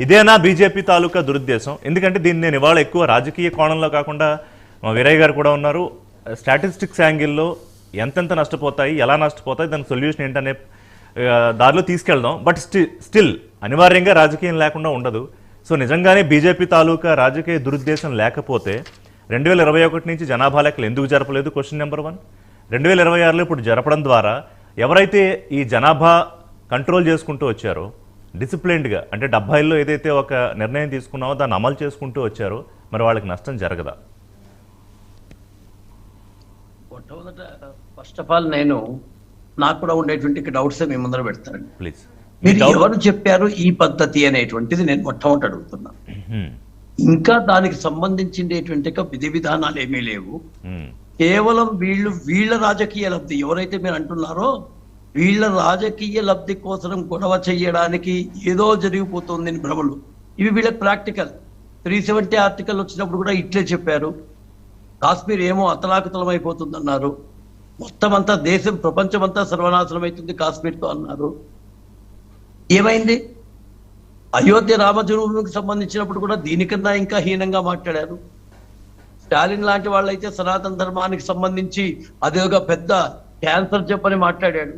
ఇదేనా బీజేపీ తాలూకా దురుద్దేశం? ఎందుకంటే దీన్ని నేను ఇవాళ ఎక్కువ రాజకీయ కోణంలో కాకుండా మా వీరయ్య గారు కూడా ఉన్నారు, స్టాటిస్టిక్స్ యాంగిల్లో ఎంతెంత నష్టపోతాయి, ఎలా నష్టపోతాయి, దాని సొల్యూషన్ ఏంటనే దారిలో తీసుకెళ్దాం. బట్ స్టిల్ అనివార్యంగా రాజకీయం లేకుండా ఉండదు. సో నిజంగానే బీజేపీ తాలూకా రాజకీయ దురుద్దేశం లేకపోతే 2021 నుంచి జనాభా లెక్కలు ఎందుకు జరపలేదు? Question number 1. 2026లో ఇప్పుడు జరపడం ద్వారా ఎవరైతే ఈ జనాభా కంట్రోల్ చేసుకుంటూ వచ్చారో డిసిప్లిన్డ్గా, అంటే 70లో ఏదైతే ఒక నిర్ణయం తీసుకున్నామో దాన్ని అమలు చేసుకుంటూ వచ్చారో మరి వాళ్ళకి నష్టం జరగదా? మొట్టమొదట ఫస్ట్ ఆఫ్ ఆల్ నాకు కూడా ఉండేటువంటి డౌట్స్ మీ ముందర పెడతారండి. ప్లీజ్. మీరు ఎవరు చెప్పారు ఈ పద్ధతి అనేటువంటిది నేను మొట్టమొదటి అడుగుతున్నా. ఇంకా దానికి సంబంధించినటువంటి విధి విధానాలు ఏమీ లేవు. కేవలం వీళ్ళ రాజకీయ లబ్ధి, ఎవరైతే మీరు అంటున్నారో వీళ్ళ రాజకీయ లబ్ధి కోసం గొడవ చెయ్యడానికి ఏదో జరిగిపోతుంది భ్రమలు. ఇవి వీళ్ళకి ప్రాక్టికల్. 370 ఆర్టికల్ వచ్చినప్పుడు కూడా ఇట్లే చెప్పారు. కాశ్మీర్ ఏమో అతలాకుతలం అయిపోతుంది అన్నారు. మొత్తం అంతా దేశం, ప్రపంచం అంతా సర్వనాశనం అవుతుంది కాశ్మీర్తో అన్నారు. ఏమైంది? అయోధ్య రామజన్మభూమికి సంబంధించినప్పుడు కూడా దీనికన్నా ఇంకా హీనంగా మాట్లాడారు. స్టాలిన్ లాంటి వాళ్ళైతే సనాతన ధర్మానికి సంబంధించి అదే ఒక పెద్ద క్యాన్సర్ చెప్పని మాట్లాడాడు.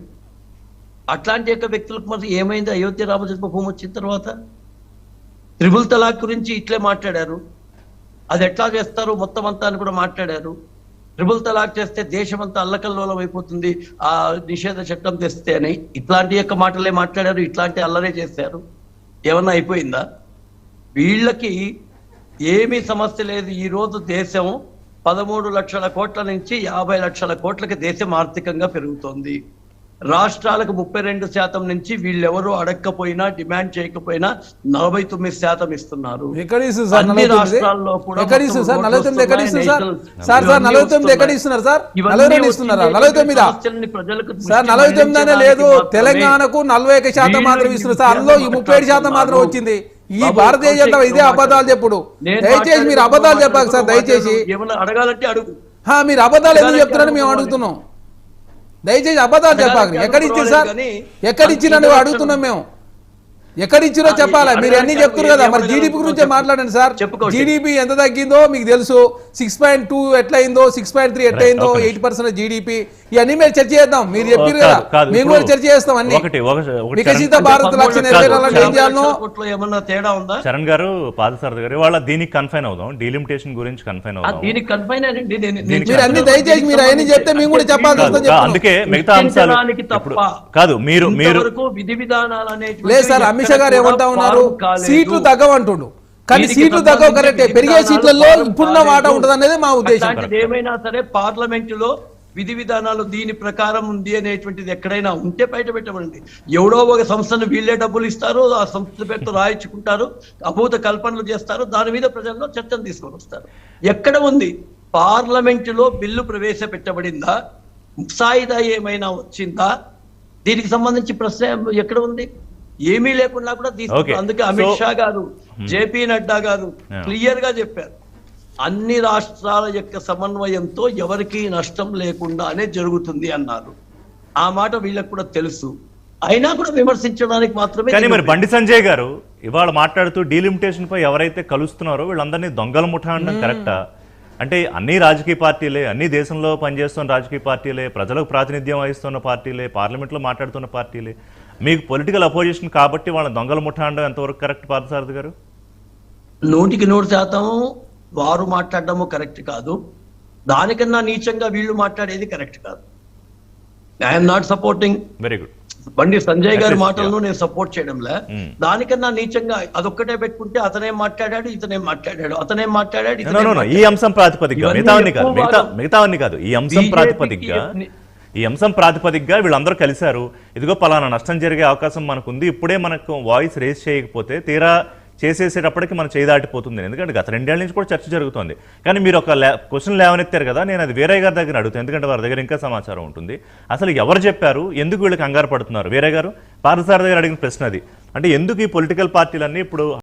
అట్లాంటి వ్యక్తులకు మరి ఏమైంది? అయోధ్య రామజన్మభూమి వచ్చిన తర్వాత త్రిపుల్ తలాక్ గురించి ఇట్లే మాట్లాడారు. అది ఎట్లా చేస్తారు మొత్తం అంతా అని కూడా మాట్లాడారు. ట్రిపుల్ తలాక్ చేస్తే దేశం అంతా అల్లకల్లోలం అయిపోతుంది ఆ నిషేధ చట్టం తెస్తే అని ఇట్లాంటి మాటలే మాట్లాడారు. ఇట్లాంటి అల్లరే చేశారు. ఏమన్నా అయిపోయిందా? వీళ్ళకి ఏమీ సమస్య లేదు. ఈ రోజు దేశం 13 లక్షల కోట్ల నుంచి 50 లక్షల కోట్లకి దేశం ఆర్థికంగా పెరుగుతోంది. రాష్ట్రాలకు 32% నుంచి వీళ్ళెవరూ అడగకపోయినా డిమాండ్ చేయకపోయినా 49% ఇస్తున్నారు. అన్ని రాష్ట్రాల్లో కూడా లేదు. తెలంగాణకు 41% మాత్రం ఇస్తున్నారు సార్. అందులో ఈ 37% మాత్రం వచ్చింది. ఈ భారతీయ జనతా ఇదే అబద్ధాలు చెప్పుడు. దయచేసి మీరు అబద్ధాలు చెప్పాలి సార్. దయచేసి ఏమన్నా అడగాలంటే అడుగు. మీరు అబద్ధాలు ఎందుకు చెప్తున్నారని మేము అడుగుతున్నాం. దయచేసి అబద్ధాలు చెప్పాలి. ఎక్కడిచ్చారు సార్? ఎక్కడిచ్చినా అడుగుతున్నాం మేము. ఎక్కడిచ్చిరో చెప్పాలి. మీరు అన్ని చెప్తున్నారు కదా. మరి జీడిపి గురించి మాట్లాడండి సార్. జీడిపి ఎంత తగ్గిందో మీకు తెలుసు. 6.2 ఎట్లయిందో, 6.3 ఎట్లయిందో, 8% జీడిపి. ఇవన్నీ మీరు చర్చ చేద్దాం. మీరు చెప్పారు కదా, మేము కూడా చర్చ చేస్తాం. అన్ని వికసిత భారత్ లక్ష్యం నెరవేరాలంటే ఏం చేయాలో ఏమన్నా తేడా ఉందా? చరణ్ గారు, పాదసారథి గారు, వాళ్ళ దీనికి కన్ఫైన్ అవుదాం. డీలిమిటేషన్ గురించి కన్ఫైన్ అవుదాం. దీనికి కన్ఫైన్ మీరు అన్ని దయచేసి మీరు అవన్నీ చెప్తే మేము కూడా చెప్పాల్సి వస్తుంది. అందుకే మిగతా అంశాలు కాదు. మీరు విధి విధానాలు అనేవి లేదు సార్. అమిత్ షా గారు ఏమంటా ఉన్నారు? సీట్లు తగ్గవంటుండు. కానీ సీట్లు తగ్గవు కరెక్టే. పెరిగే సీట్లలో ఇప్పుడున్న మాట ఉంటుంది అనేది మా ఉద్దేశం. ఏమైనా సరే పార్లమెంటులో విధి విధానాలు దీని ప్రకారం ఉంది అనేటువంటిది ఎక్కడైనా ఉంటే బయట పెట్టబడింది. ఎవడో ఒక సంస్థను వీళ్ళే డబ్బులు ఇస్తారు, ఆ సంస్థ పేరుతో రాయించుకుంటారు, అభూత కల్పనలు చేస్తారు, దాని మీద ప్రజల్లో చర్చను తీసుకొని వస్తారు. ఎక్కడ ఉంది? పార్లమెంటులో బిల్లు ప్రవేశపెట్టబడిందా? ముసాయిదా ఏమైనా వచ్చిందా? దీనికి సంబంధించి ప్రశ్న ఎక్కడ ఉంది? ఏమీ లేకుండా కూడా తీసుకుంటారు. అందుకే అమిత్ షా గారు, జేపీ నడ్డా గారు క్లియర్ గా చెప్పారు, అన్ని రాష్ట్రాల యొక్క సమన్వయంతో ఎవరికి నష్టం లేకుండానే జరుగుతుంది అన్నారు. ఆ మాట వీళ్ళకి కూడా తెలుసు. అయినా కూడా విమర్శించడానికి మాత్రమే. కానీ మరి బండి సంజయ్ గారు ఇవాళ మాట్లాడుతూ డీలిమిటేషన్ పై ఎవరైతే కలుస్తున్నారో వీళ్ళందరినీ దొంగల ముఠా అనడం కరెక్టా? అంటే అన్ని రాజకీయ పార్టీలే, అన్ని దేశంలో పనిచేస్తున్న రాజకీయ పార్టీలే, ప్రజలకు ప్రాతినిధ్యం వహిస్తున్న పార్టీలే, పార్లమెంట్లో మాట్లాడుతున్న పార్టీలే, మీకు పొలిటికల్ అపోజిషన్ కాబట్టి వాళ్ళ దొంగల ముఠా అనడం ఎంతవరకు కరెక్ట్ పార్థసారథి గారు? 100% వారు మాట్లాడడము కరెక్ట్ కాదు. దానికన్నా నీచంగా వీళ్ళు మాట్లాడేది కరెక్ట్ కాదు. I'm not supporting. Very good. Bandi Sanjay గారి మాటలను నేను సపోర్ట్ చేయడంలే. దానికన్నా నీచంగా అదొక్కటే పెట్టుకుంటే అతనేం మాట్లాడాడు, ఇతనేం మాట్లాడాడు, అతనేం మాట్లాడాడు. ఈ అంశం ప్రాతిపదికగా మిగతావన్నీ కాదు. ఈ అంశం ప్రాతిపదికగా వీళ్ళందరూ కలిశారు. ఇదిగో పలానా నష్టం జరిగే అవకాశం మనకుంది, ఇప్పుడే మనకు వాయిస్ రేస్ చేయకపోతే తీరా చేసేసేటప్పటికి మనం చేయి దాటిపోతుంది. ఎందుకంటే గత 2 ఏళ్ల నుంచి కూడా చర్చ జరుగుతుంది. కానీ మీరు ఒక క్వశ్చన్ లేవనెత్తారు కదా, నేను అది వీరయ్య గారి దగ్గర అడుగుతాను. ఎందుకంటే వారి దగ్గర ఇంకా సమాచారం ఉంటుంది. అసలు ఎవరు చెప్పారు, ఎందుకు వీళ్ళు కంగారు పడుతున్నారు? వీరయ్య గారు, పార్థసారథి దగ్గర అడిగిన ప్రశ్న అది. అంటే ఎందుకు ఈ పొలిటికల్ పార్టీలన్నీ ఇప్పుడు